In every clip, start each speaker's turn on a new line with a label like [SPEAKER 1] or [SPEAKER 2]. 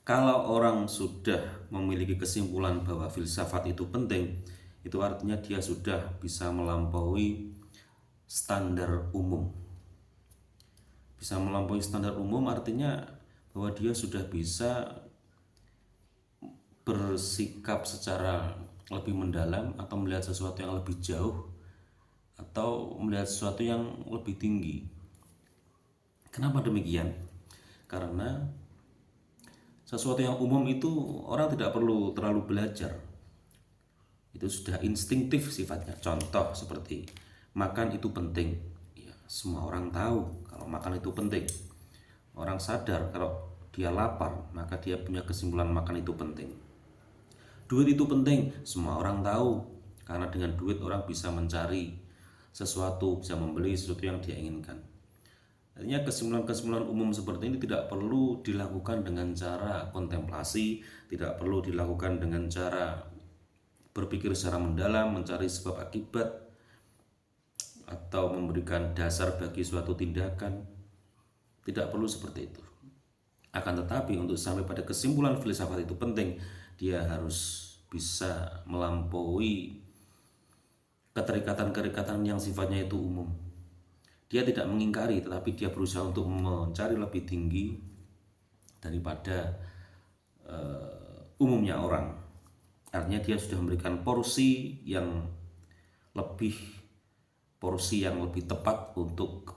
[SPEAKER 1] Kalau orang sudah memiliki kesimpulan bahwa filsafat itu penting, itu artinya dia sudah bisa melampaui standar umum. Bisa melampaui standar umum artinya bahwa dia sudah bisa bersikap secara lebih mendalam atau melihat sesuatu yang lebih jauh atau melihat sesuatu yang lebih tinggi. Kenapa demikian? Karena sesuatu yang umum itu orang tidak perlu terlalu belajar. Itu sudah instinktif sifatnya. Contoh seperti makan itu penting. Ya, semua orang tahu kalau makan itu penting. Orang sadar kalau dia lapar, maka dia punya kesimpulan makan itu penting. Duit itu penting, semua orang tahu. Karena dengan duit orang bisa mencari sesuatu, bisa membeli sesuatu yang dia inginkan. Artinya kesimpulan-kesimpulan umum seperti ini tidak perlu dilakukan dengan cara kontemplasi, tidak perlu dilakukan dengan cara berpikir secara mendalam, mencari sebab akibat, atau memberikan dasar bagi suatu tindakan. Tidak perlu seperti itu. Akan tetapi untuk sampai pada kesimpulan filsafat itu penting, dia harus bisa melampaui keterikatan-keterikatan yang sifatnya itu umum. Dia tidak mengingkari, tetapi dia berusaha untuk mencari lebih tinggi daripada umumnya orang. Artinya dia sudah memberikan porsi yang lebih tepat untuk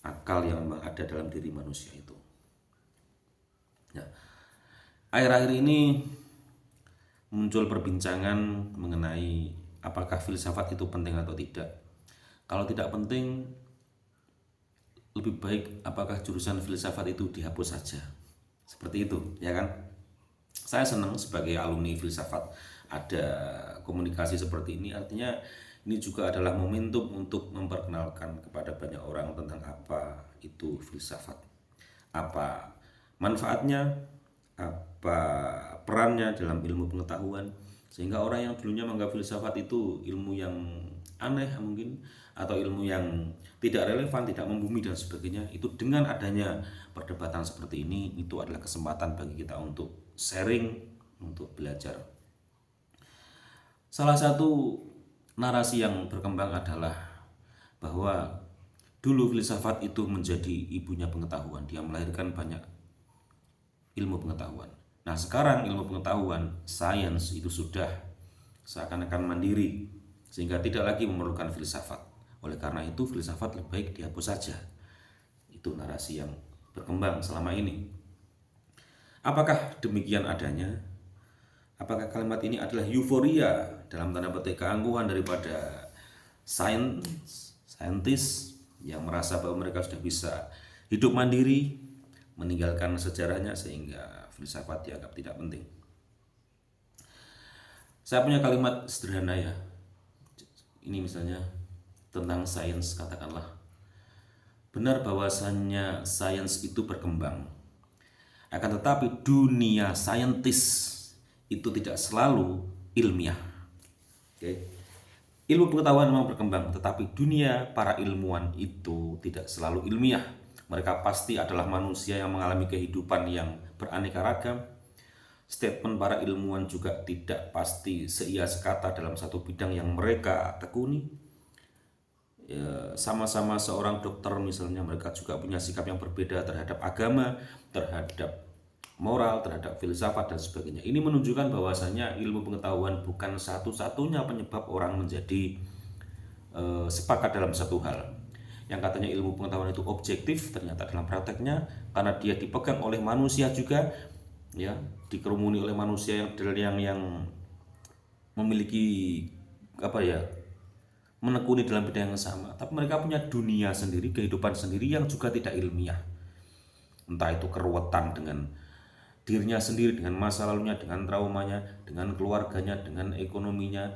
[SPEAKER 1] akal yang memang ada dalam diri manusia itu. Ya. Akhir-akhir ini muncul perbincangan mengenai apakah filsafat itu penting atau tidak. Kalau tidak penting, lebih baik apakah jurusan filsafat itu dihapus saja. Seperti itu, ya kan? Saya senang sebagai alumni filsafat ada komunikasi seperti ini. Artinya ini juga adalah momentum untuk memperkenalkan kepada banyak orang tentang apa itu filsafat. Apa manfaatnya, apa perannya dalam ilmu pengetahuan, sehingga orang yang dulunya menganggap filsafat itu ilmu yang aneh mungkin, atau ilmu yang tidak relevan, tidak membumi dan sebagainya, itu dengan adanya perdebatan seperti ini, itu adalah kesempatan bagi kita untuk sharing, untuk belajar. Salah satu narasi yang berkembang adalah bahwa dulu filsafat itu menjadi ibunya pengetahuan, dia melahirkan banyak ilmu pengetahuan. Nah sekarang ilmu pengetahuan, sains itu sudah seakan-akan mandiri, sehingga tidak lagi memerlukan filsafat. Oleh karena itu filsafat lebih baik dihapus saja. Itu narasi yang berkembang selama ini. Apakah demikian adanya? Apakah kalimat ini adalah euforia dalam tanda petik keangkuhan daripada saintis yang merasa bahwa mereka sudah bisa hidup mandiri, meninggalkan sejarahnya sehingga filsafat dianggap tidak penting? Saya punya kalimat sederhana ya. Ini misalnya tentang sains, katakanlah benar bahwasannya sains itu berkembang. Akan tetapi dunia saintis itu tidak selalu ilmiah. Oke. Ilmu pengetahuan memang berkembang, tetapi dunia para ilmuwan itu tidak selalu ilmiah. Mereka pasti adalah manusia yang mengalami kehidupan yang beraneka ragam. Statement para ilmuwan juga tidak pasti seia sekata dalam satu bidang yang mereka tekuni. Ya, sama-sama seorang dokter misalnya, mereka juga punya sikap yang berbeda terhadap agama, terhadap moral, terhadap filsafat dan sebagainya. Ini menunjukkan bahwasanya ilmu pengetahuan bukan satu-satunya penyebab orang menjadi sepakat dalam satu hal. Yang katanya ilmu pengetahuan itu objektif, ternyata dalam prakteknya karena dia dipegang oleh manusia juga, ya, dikerumuni oleh manusia yang memiliki menekuni dalam bidang yang sama, tapi mereka punya dunia sendiri, kehidupan sendiri yang juga tidak ilmiah. Entah itu keruwetan dengan dirinya sendiri, dengan masa lalunya, dengan traumanya, dengan keluarganya, dengan ekonominya,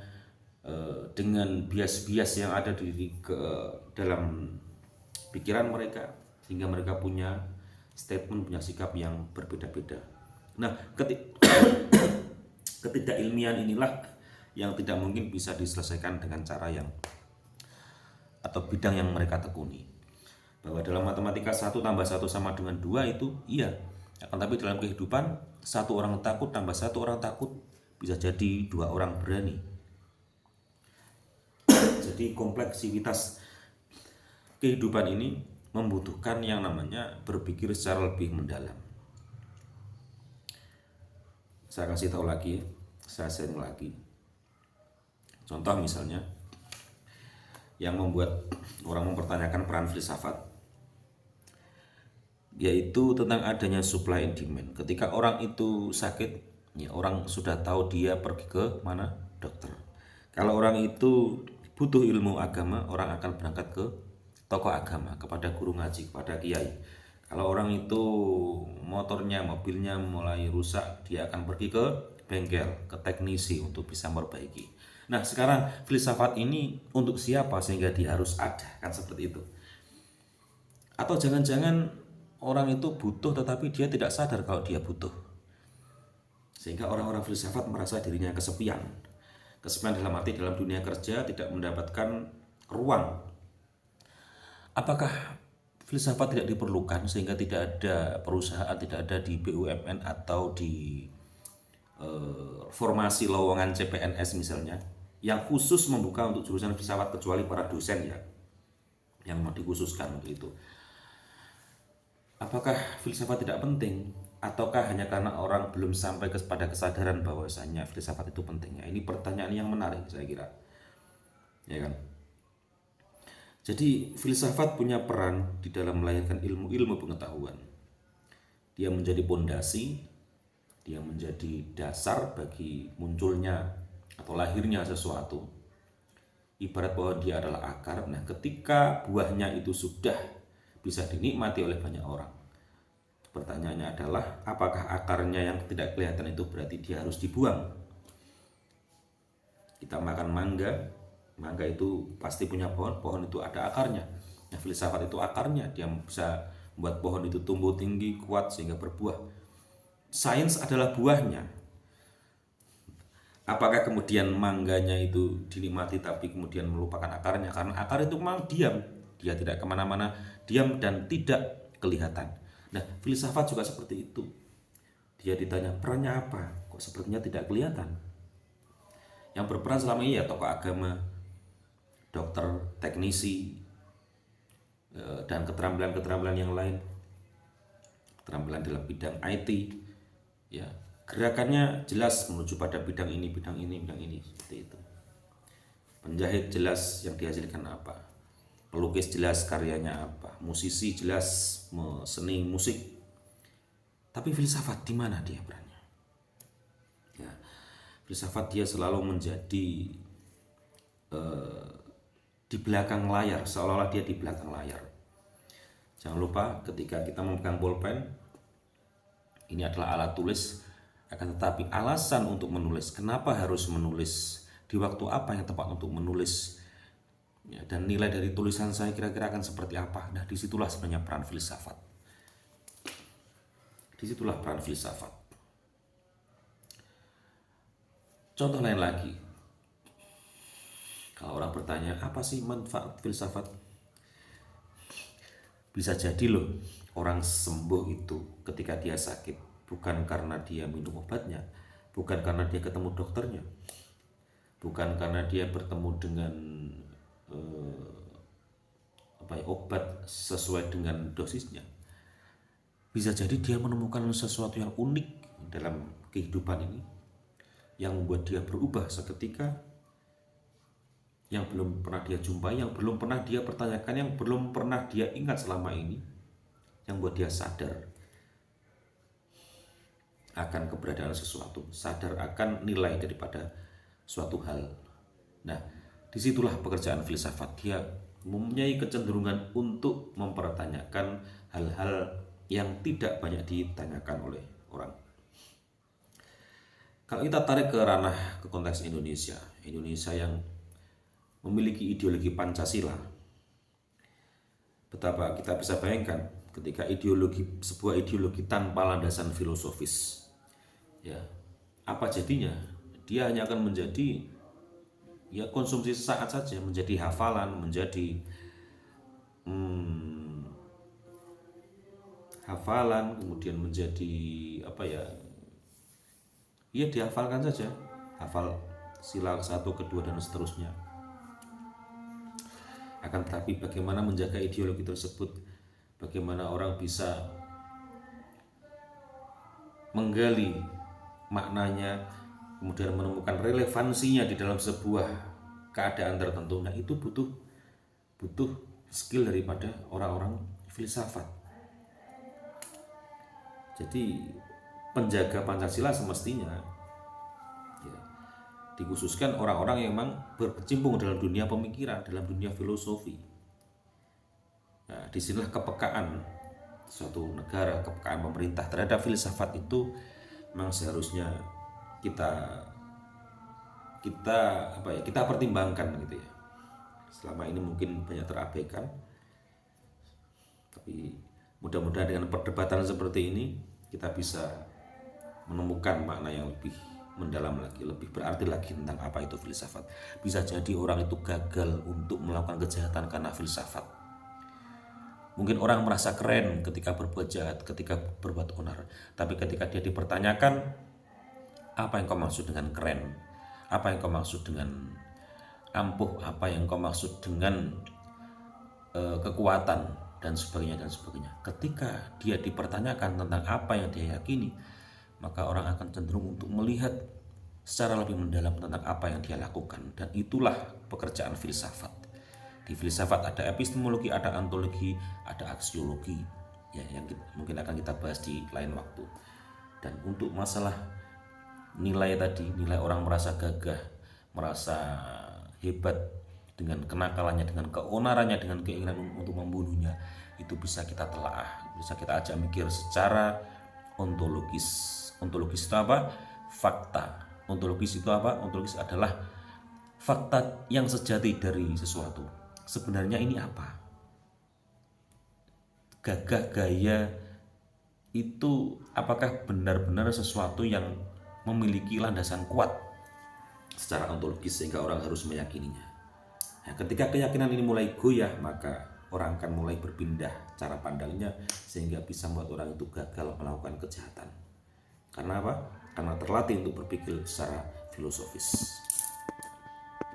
[SPEAKER 1] dengan bias-bias yang ada dalam pikiran mereka, sehingga mereka punya statement, punya sikap yang berbeda-beda. Nah, ketidakilmiahan inilah yang tidak mungkin bisa diselesaikan dengan cara yang atau bidang yang mereka tekuni. Bahwa dalam matematika 1 tambah 1 sama dengan 2 itu iya, Akan tapi dalam kehidupan, satu orang takut tambah satu orang takut bisa jadi dua orang berani. Jadi kompleksitas kehidupan ini membutuhkan yang namanya berpikir secara lebih mendalam. Saya kasih tahu lagi, saya sharing lagi. Contoh misalnya, yang membuat orang mempertanyakan peran filsafat, yaitu tentang adanya supply and demand. Ketika orang itu sakit, ya orang sudah tahu dia pergi ke mana? Dokter. Kalau orang itu butuh ilmu agama, orang akan berangkat ke tokoh agama, kepada guru ngaji, kepada kiai. Kalau orang itu motornya, mobilnya mulai rusak, dia akan pergi ke bengkel, ke teknisi untuk bisa memperbaiki. Nah, sekarang filsafat ini untuk siapa sehingga dia harus ada, kan seperti itu. Atau jangan-jangan orang itu butuh tetapi dia tidak sadar kalau dia butuh. Sehingga orang-orang filsafat merasa dirinya kesepian. Kesepian dalam arti dalam dunia kerja tidak mendapatkan ruang. Apakah filsafat tidak diperlukan sehingga tidak ada perusahaan, tidak ada di BUMN atau di formasi lowongan CPNS misalnya, yang khusus membuka untuk jurusan filsafat kecuali para dosen ya, yang mau dikhususkan untuk itu. Apakah filsafat tidak penting? Ataukah hanya karena orang belum sampai kepada kesadaran bahwasanya filsafat itu pentingnya? Ini pertanyaan yang menarik saya kira. Ya kan? Jadi filsafat punya peran di dalam melahirkan ilmu-ilmu pengetahuan. Dia menjadi pondasi, dia menjadi dasar bagi munculnya atau lahirnya sesuatu. Ibarat bahwa dia adalah akar. Nah, ketika buahnya itu sudah bisa dinikmati oleh banyak orang, pertanyaannya adalah apakah akarnya yang tidak kelihatan itu berarti dia harus dibuang? Kita makan mangga, mangga itu pasti punya pohon, pohon itu ada akarnya. Nah, filsafat itu akarnya, dia bisa membuat pohon itu tumbuh tinggi, kuat sehingga berbuah. Sains adalah buahnya. Apakah kemudian mangganya itu dinikmati tapi kemudian melupakan akarnya? Karena akar itu memang diam, dia tidak kemana-mana, diam dan tidak kelihatan. Nah, filsafat juga seperti itu. Dia ditanya perannya apa, kok sepertinya tidak kelihatan. Yang berperan selama ini ya tokoh agama, dokter, teknisi, dan keterampilan-keterampilan yang lain, keterampilan dalam bidang IT, ya gerakannya jelas menuju pada bidang ini, seperti itu. Penjahit jelas yang dihasilkan apa, pelukis jelas karyanya apa, musisi jelas seni musik. Tapi filsafat di mana dia perannya? Ya, filsafat dia selalu menjadi di belakang layar, seolah-olah dia di belakang layar. Jangan lupa ketika kita memegang pulpen, ini adalah alat tulis, akan tetapi alasan untuk menulis, kenapa harus menulis, di waktu apa yang tepat untuk menulis, ya, dan nilai dari tulisan saya kira-kira akan seperti apa. Nah, disitulah sebenarnya peran filsafat. Disitulah peran filsafat. Contoh lain lagi, kalau orang bertanya apa sih manfaat filsafat, bisa jadi loh orang sembuh itu ketika dia sakit bukan karena dia minum obatnya, bukan karena dia ketemu dokternya, bukan karena dia bertemu dengan obat sesuai dengan dosisnya. Bisa jadi dia menemukan sesuatu yang unik dalam kehidupan ini yang membuat dia berubah seketika, yang belum pernah dia jumpai, yang belum pernah dia pertanyakan, yang belum pernah dia ingat selama ini, yang buat dia sadar akan keberadaan sesuatu, sadar akan nilai daripada suatu hal. Nah, disitulah pekerjaan filsafat. Dia mempunyai kecenderungan untuk mempertanyakan hal-hal yang tidak banyak ditanyakan oleh orang. Kalau kita tarik ke ranah, ke konteks Indonesia yang memiliki ideologi Pancasila, betapa kita bisa bayangkan ketika sebuah ideologi tanpa landasan filosofis, ya apa jadinya? Dia hanya akan menjadi ya konsumsi sesaat saja, menjadi hafalan, menjadi hafalan, kemudian menjadi apa ya? Iya, dihafalkan saja, hafal sila satu, kedua dan seterusnya. Akan tetapi bagaimana menjaga ideologi tersebut, bagaimana orang bisa menggali maknanya, kemudian menemukan relevansinya di dalam sebuah keadaan tertentu. Nah, itu butuh skill daripada orang-orang filsafat. Jadi penjaga Pancasila semestinya ya, dikhususkan orang-orang yang memang berkecimpung dalam dunia pemikiran, dalam dunia filosofi. Nah, disinilah kepekaan suatu negara, kepekaan pemerintah terhadap filsafat itu memang seharusnya kita kita pertimbangkan gitu ya. Selama ini mungkin banyak terabaikan, tapi mudah-mudahan dengan perdebatan seperti ini kita bisa menemukan makna yang lebih mendalam lagi, lebih berarti lagi tentang apa itu filsafat. Bisa jadi orang itu gagal untuk melakukan kejahatan karena filsafat. Mungkin orang merasa keren ketika berbuat jahat, ketika berbuat onar, tapi ketika dia dipertanyakan, apa yang kau maksud dengan keren? Apa yang kau maksud dengan ampuh? Apa yang kau maksud dengan kekuatan dan sebagainya dan sebagainya. Ketika dia dipertanyakan tentang apa yang dia yakini, maka orang akan cenderung untuk melihat secara lebih mendalam tentang apa yang dia lakukan, dan itulah pekerjaan filsafat. Di filsafat ada epistemologi, ada ontologi, ada aksiologi ya, yang mungkin akan kita bahas di lain waktu. Dan untuk masalah nilai tadi, nilai orang merasa gagah, merasa hebat dengan kenakalannya, dengan keonarannya, dengan keinginan untuk membunuhnya, itu bisa kita telaah, bisa kita ajak mikir secara ontologis. Ontologis itu apa? Fakta. Ontologis itu apa? Ontologis adalah fakta yang sejati dari sesuatu. Sebenarnya ini apa? Gagah gaya itu apakah benar-benar sesuatu yang memiliki landasan kuat secara ontologis sehingga orang harus meyakininya. Nah, ketika keyakinan ini mulai goyah, maka orang akan mulai berpindah cara pandangnya sehingga bisa membuat orang itu gagal melakukan kejahatan. Karena apa? Karena terlatih untuk berpikir secara filosofis.